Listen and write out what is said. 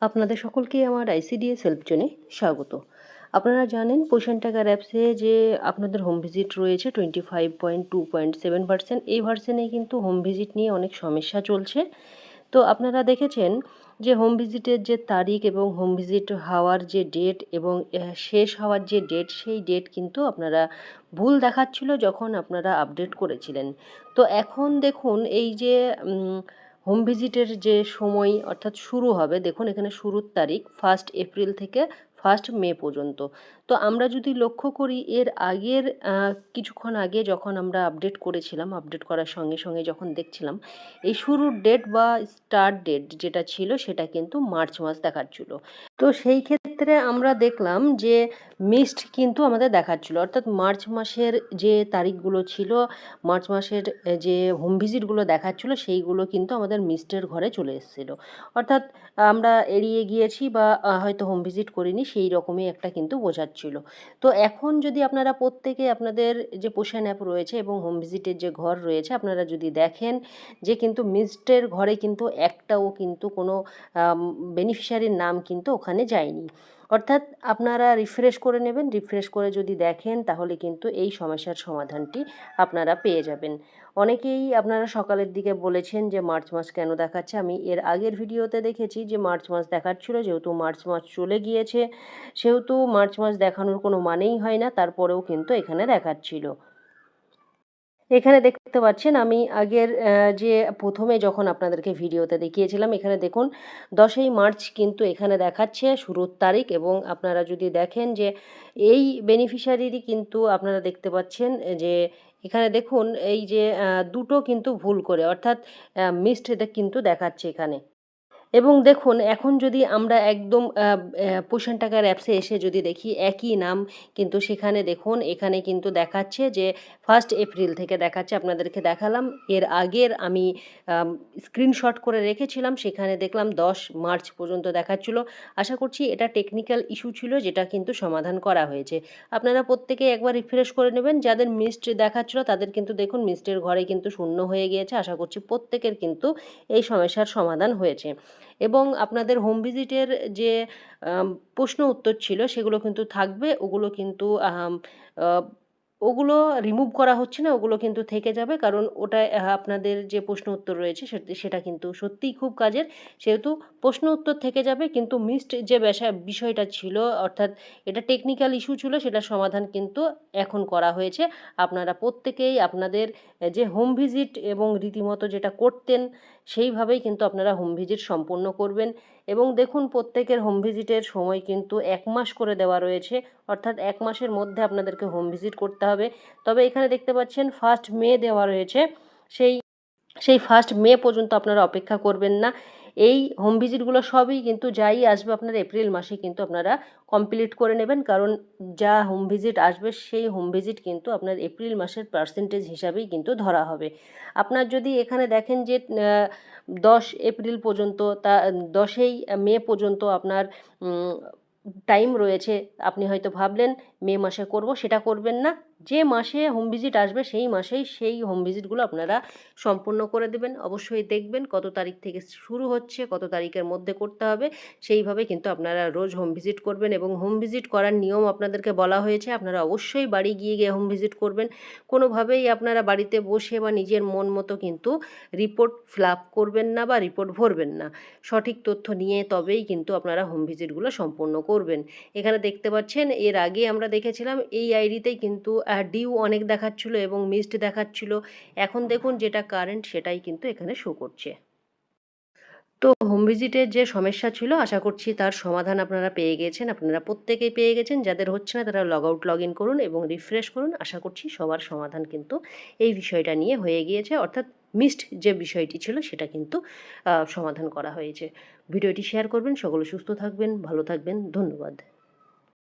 আপনাদের সকলকে আমার আইসিডিএস হেল্প জোনে স্বাগত। আপনারা জানেন পোষণ টাকার অ্যাপসে যে আপনাদের হোম ভিজিট রয়েছে 25.2.7%। এই ভার্সনে কিন্তু হোম ভিজিট নিয়ে অনেক সমস্যা চলছে। তো আপনারা দেখেছেন যে হোম ভিজিটের যে তারিখ এবং হোম ভিজিট হওয়ার যে ডেট এবং শেষ হওয়ার যে ডেট, সেই ডেট কিন্তু আপনারা ভুল দেখাচ্ছিল যখন আপনারা আপডেট করেছিলেন। তো এখন দেখুন এই যে হোম ভিজিটের যে সময় অর্থাৎ শুরু হবে, দেখুন এখানে শুরুর তারিখ 1 এপ্রিল থেকে 1 মে পর্যন্ত। তো আমরা যদি লক্ষ্য করি এর আগের কিছুক্ষণ আগে যখন আমরা আপডেট করেছিলাম, আপডেট করার সঙ্গে সঙ্গে যখন দেখছিলাম এই শুরুর ডেট বা স্টার্ট ডেট যেটা ছিল সেটা কিন্তু মার্চ মাস দেখাচ্ছিল। তো সেই ক্ষেত্রে আমরা দেখলাম যে মিসড কিন্তু আমাদের দেখাচ্ছিল, অর্থাৎ মার্চ মাসের যে তারিখগুলো ছিল, মার্চ মাসের যে হোম ভিজিটগুলো দেখাচ্ছিল সেইগুলো কিন্তু আমাদের মিসডের ঘরে চলে এসেছিলো। অর্থাৎ আমরা এড়িয়ে গিয়েছি বা হয়তো হোম ভিজিট করিনি, সেই রকমই একটা কিন্তু বোঝাচ্ছিল। তো এখন যদি আপনারা প্রত্যেকে আপনাদের যে পোষণ অ্যাপ রয়েছে এবং হোম ভিজিটের যে ঘর রয়েছে আপনারা যদি দেখেন যে কিন্তু মিসডের ঘরে কিন্তু একটাও কিন্তু কোনো বেনিফিশিয়ারির নাম কিন্তু ওখানে যায়নি। অর্থাৎ আপনারা রিফ্রেশ করে নেবেন, রিফ্রেশ করে যদি দেখেন তাহলে কিন্তু এই সমস্যার সমাধানটি আপনারা পেয়ে যাবেন। অনেকেই আপনারা সকালের দিকে বলেছেন যে মার্চ মাস কেন দেখাচ্ছে। আমি এর আগের ভিডিওতে দেখেছি যে মার্চ মাস দেখাচ্ছিল, যেহেতু মার্চ মাস চলে গিয়েছে সেহেতু মার্চ মাস দেখানোর কোনো মানেই হয় না, তারপরেও কিন্তু এখানে দেখাচ্ছিল। এখানে দেখতে পাচ্ছেন আমি আগের যে প্রথমে যখন আপনাদেরকে ভিডিওতে দেখিয়েছিলাম, এখানে দেখুন 10ই মার্চ কিন্তু এখানে দেখাচ্ছে শুরুর তারিখ। এবং আপনারা যদি দেখেন যে এই বেনিফিশিয়ারিরই কিন্তু আপনারা দেখতে পাচ্ছেন যে এখানে দেখুন এই যে দুটো কিন্তু ভুল করে, অর্থাৎ মিসড কিন্তু দেখাচ্ছে এখানে। এবং দেখুন এখন যদি আমরা একদম পোষণ টাকার অ্যাপসে এসে যদি দেখি একই নাম, কিন্তু সেখানে দেখুন এখানে কিন্তু দেখাচ্ছে যে 1 এপ্রিল থেকে দেখাচ্ছে। আপনাদেরকে দেখালাম এর আগের আমি স্ক্রিনশট করে রেখেছিলাম, সেখানে দেখলাম 10 মার্চ পর্যন্ত দেখাচ্ছিল। আশা করছি এটা টেকনিক্যাল ইস্যু ছিল যেটা কিন্তু সমাধান করা হয়েছে। আপনারা প্রত্যেকে একবার রিফ্রেশ করে নেবেন। যাদের মিসড দেখাচ্ছিল তাদের কিন্তু দেখুন মিসডের ঘরে কিন্তু শূন্য হয়ে গিয়েছে। আশা করছি প্রত্যেকের কিন্তু এই সমস্যার সমাধান হয়েছে। এবং আপনাদের হোম ভিজিটের যে প্রশ্ন উত্তর ছিল সেগুলো কিন্তু থাকবে, ওগুলো কিন্তু ওগুলো রিমুভ করা হচ্ছে না, ওগুলো কিন্তু থেকে যাবে, কারণ ওটা আপনাদের যে প্রশ্ন উত্তর রয়েছে সেটা কিন্তু সত্যিই খুব কাজের, সেহেতু প্রশ্ন উত্তর থেকে যাবে। কিন্তু মিসড যে বিষয়টা ছিল, অর্থাৎ এটা টেকনিক্যাল ইস্যু ছিল, সেটার সমাধান কিন্তু এখন করা হয়েছে। আপনারা প্রত্যেকেই আপনাদের যে হোম ভিজিট এবং রীতিমতো যেটা করতেন সেইভাবেই কিন্তু আপনারা হোম ভিজিট সম্পন্ন করবেন। এবং দেখুন প্রত্যেকের হোম ভিজিটের সময় কিন্তু 1 মাস করে দেওয়া রয়েছে, অর্থাৎ 1 মাসের মধ্যে আপনাদেরকে হোম ভিজিট করতে হবে। তবে এখানে দেখতে পাচ্ছেন 1 মে দেওয়া রয়েছে, সেই সেই 1 মে পর্যন্ত আপনারা অপেক্ষা করবেন না। এই হোম ভিজিটগুলো সবই কিন্তু যাই আসবে আপনার এপ্রিল মাসে কিন্তু আপনারা কমপ্লিট করে নেবেন, কারণ যা হোম ভিজিট আসবে সেই হোম ভিজিট কিন্তু আপনার এপ্রিল মাসের পার্সেন্টেজ হিসাবেই কিন্তু ধরা হবে। আপনার যদি এখানে দেখেন যে 10 এপ্রিল পর্যন্ত, তা 10ই মে পর্যন্ত আপনার টাইম রয়েছে, আপনি হয়তো ভাবলেন মে মাসে করব, সেটা করবেন না। যে মাসে হোম ভিজিট আসবে সেই মাসেই সেই হোম ভিজিটগুলো আপনারা সম্পূর্ণ করে দেবেন। অবশ্যই দেখবেন কত তারিখ থেকে শুরু হচ্ছে, কত তারিখের মধ্যে করতে হবে, সেইভাবে কিন্তু আপনারা রোজ হোম ভিজিট করবেন। এবং হোম ভিজিট করার নিয়ম আপনাদেরকে বলা হয়েছে, আপনারা অবশ্যই বাড়ি গিয়ে গিয়ে হোম ভিজিট করবেন। কোনোভাবেই আপনারা বাড়িতে বসে বা নিজের মন মতো কিন্তু রিপোর্ট ফিল আপ করবেন না বা রিপোর্ট ভরবেন না। সঠিক তথ্য নিয়ে তবেই কিন্তু আপনারা হোম ভিজিটগুলো সম্পূর্ণ করবেন। এখানে দেখতে পাচ্ছেন এর আগে আমরা দেখেছিলাম এই আইডিতেই কিন্তু ডিউ অনেক দেখাচ্ছিল এবং মিসড দেখাচ্ছিল। এখন দেখুন যেটা কারেন্ট সেটাই কিন্তু এখানে শো করছে। তো হোম ভিজিটের যে সমস্যা ছিল আশা করছি তার সমাধান আপনারা পেয়ে গেছেন। আপনারা প্রত্যেকেই পেয়ে গেছেন। যাদের হচ্ছে না তারা লগ আউট লগ ইন করুন এবং রিফ্রেশ করুন। আশা করছি সবার সমাধান কিন্তু এই বিষয়টা নিয়ে হয়ে গিয়েছে, অর্থাৎ মিসড যে বিষয়টি ছিল সেটা কিন্তু সমাধান করা হয়েছে। ভিডিওটি শেয়ার করবেন। সকলে সুস্থ থাকবেন, ভালো থাকবেন। ধন্যবাদ।